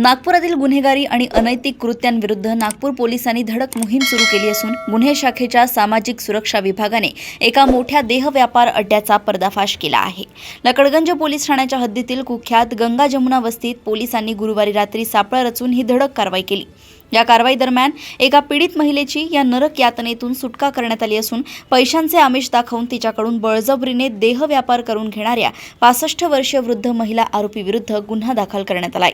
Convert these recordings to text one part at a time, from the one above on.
नागपुरातील गुन्हेगारी आणि अनैतिक कृत्यांविरुद्ध नागपूर पोलिसांनी धडक मोहीम सुरू केली असून गुन्हे शाखेच्या सामाजिक सुरक्षा विभागाने एका मोठ्या देह व्यापार अड्ड्याचा पर्दाफाश केला आहे। लकडगंज पोलीस ठाण्याच्या हद्दीतील कुख्यात गंगा जमुना वस्तीत पोलिसांनी गुरुवारी रात्री सापळा रचून ही धडक कारवाई केली। या कारवाई दरम्यान एका पीडित महिलेची या नरक यातनेतून सुटका करण्यात आली असून पैशांचे आमिष दाखवून तिच्याकडून बळजबरीने देह व्यापार करून घेणाऱ्या 65 वर्षीय वृद्ध महिला आरोपी विरुद्ध गुन्हा दाखल करण्यात आलाय।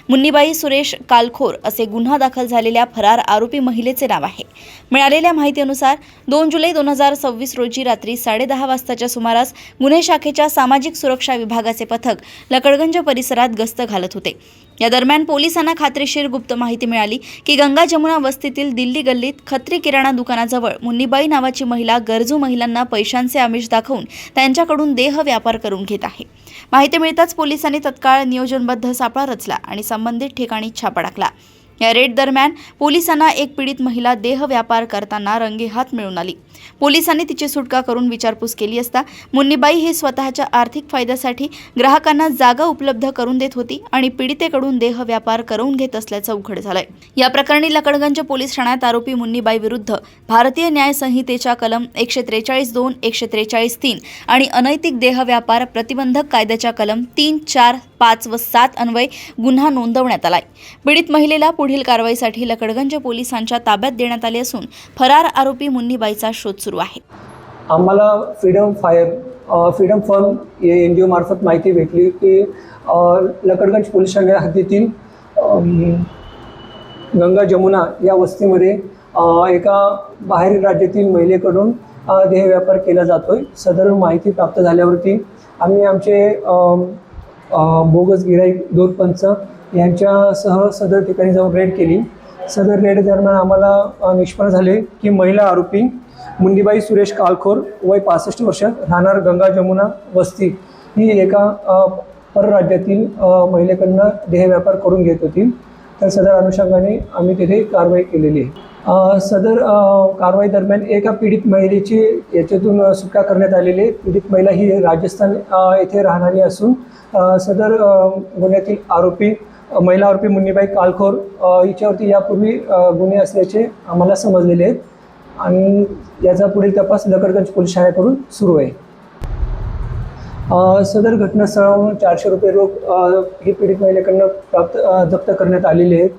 मुन्नीबाई सुरेश कालखोर असे गुन्हा दाखल झालेल्या फरार आरोपी महिलेचे नाव आहे। मिळालेल्या माहितीनुसार 2 जुलै 2026 रोजी रात्री 10:30 वाजताच्या सुमारास गुन्हे शाखेच्या सामाजिक सुरक्षा विभागाचे पथक लकडगंज परिसरात गस्त घालत होते। या दरम्यान पोलिसांना खात्रीशीर गुप्त माहिती मिळाली की गंगा जमुना वस्तीतील दिल्ली गल्लीत खत्री किराणा दुकानाजवळ मुन्नीबाई नावाची महिला गरजू महिलांना पैशांचे आमिष दाखवून त्यांच्याकडून देह व्यापार करून घेत आहे। माहिती मिळताच पोलिसांनी तत्काळ नियोजनबद्ध सापळा रचला आणि संबंधित ठिकाणी छापा टाकला। या रेड दरम्यान पोलिसांना एक पीडित महिला देह व्यापार करताना रंगेहात मिळून आली। पोलिसांनी तिची सुटका करून विचारपूस केली असता मुन्नीबाई ही स्वतःच्या आर्थिक फायद्यासाठी ग्राहकांना जागा उपलब्ध करून देत होती आणि पीडितेकडून देह व्यापार करून घेत असल्याचं उघड झालंय। या प्रकरणी लकडगंज पोलीस ठाण्यात आरोपी मुन्नीबाई विरुद्ध भारतीय न्याय संहितेच्या कलम 143(2), 143(3) आणि अनैतिक देह व्यापार प्रतिबंधक कायद्याच्या कलम 3, 4, 5 व 7 अन्वये गुन्हा नोंदवण्यात आलाय। पीडित महिलेला पुढील कारवाईसाठी लकडगंज पोलिसांच्या ताब्यात देण्यात आले असून फरार आरोपी मुन्नीबाईचा शोध सुरू आहे। आम्हाला फ्रीडम फर्म NGO मार्फत माहिती भेटली की लकडगंज पोलीस ठाणे हद्दीतील गंगा जमुना या वस्तीमध्ये एका बाहेरील राज्यातील महिलेकडून देह व्यापार केला जातोय। सदर माहिती प्राप्त झाल्यावरती आम्ही आमचे बोगस गिराईक दूरपंच यांच्यासह सदर ठिकाणी जाऊन रेड केली। सदर रेड दरम्यान आम्हाला निष्पन्न झाले की महिला आरोपी मुन्नीबाई सुरेश कालखोर वय 65 वर्ष राहणार गंगा जमुना वस्ती ही एका परराज्यातील महिलेकडनं देह व्यापार करून घेत होती। तर सदर अनुषंगाने आम्ही तिथे कारवाई केलेली आहे। सदर कारवाई दरम्यान एका पीडित महिलेची याच्यातून सुटका करण्यात आलेली आहे। पीडित महिला ही राजस्थान येथे राहणारी असून सदर गुन्ह्यातील महिला आरोपी मुन्नीबाई कालखोर हिच्यावरती यापूर्वी गुन्हे असल्याचे आम्हाला समजलेले आहेत आणि याचा पुढील तपास लकडगंज पोलीस ठाण्याकडून सुरू आहे। सदर घटनास्थळावरून 400 रुपये रोख ही पीडित महिलेकडनं जप्त करण्यात आलेले आहेत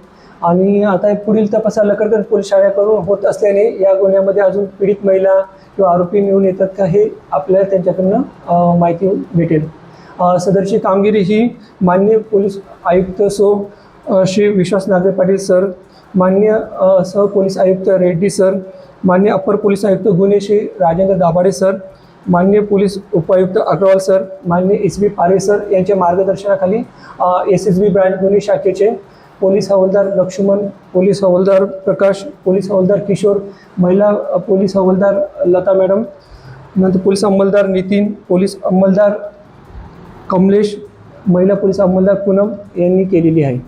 आणि आता पुढील तपास लकडगंज पोलीस ठाण्याकडून होत असल्याने या गुन्ह्यामध्ये अजून पीडित महिला किंवा आरोपी मिळून येतात का हे आपल्याला त्यांच्याकडनं माहिती भेटेल। सदरची कामगिरी ही माननीय पोलीस आयुक्त श्री विश्वास नागरे पाटील सर, माननीय सह पोलीस आयुक्त रेड्डी सर, माननीय अपर पोलीस आयुक्त गुन्हे श्री राजेंद्र दाभाडे सर, माननीय पोलीस उपायुक्त अग्रवाल सर, माननीय SB पारे सर यांच्या मार्गदर्शनाखाली SSB ब्रांच गुन्हे शाखेचे पोलीस हवालदार लक्ष्मण, पोलीस हवालदार प्रकाश, पोलीस हवालदार किशोर, महिला पोलीस हवालदार लता मॅडम, नंतर पोलीस अंमलदार नितीन, पोलीस अंमलदार कमलेश, महिला पोलीस अंमलदार पूनम यांनी केलेली आहे।